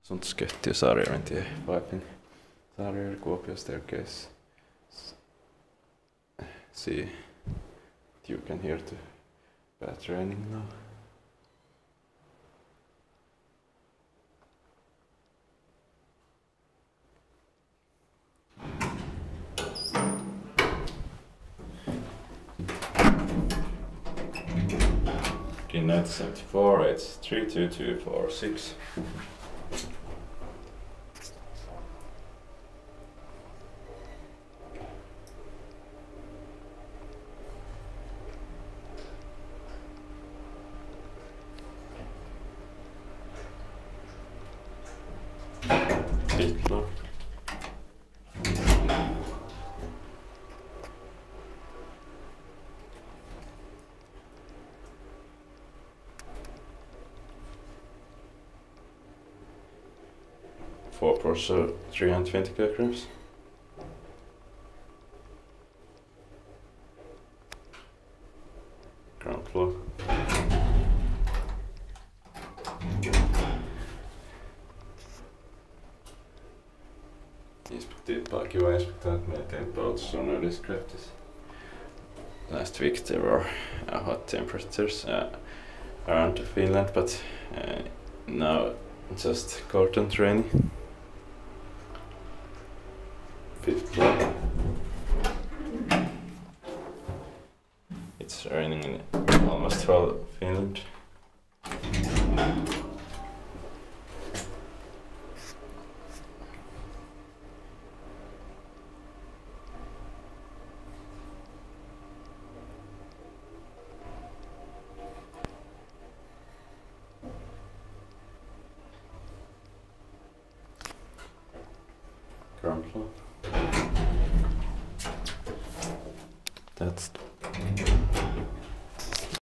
Sånt skött i Saarijärventie, piping. Saarijärvi, Kuopio staircase. See, you can hear the bad raining now. In 1974, it's 32246. Hitler. Four Porsche 320 kilograms. Ground floor. Inspekteerbar kiva inspektera, että meidän temperatures on really descripted. Last week there were hot temperatures around Finland, but now just cold and rainy. Fifth floor. It's raining in almost whole Finland. Ground floor. That's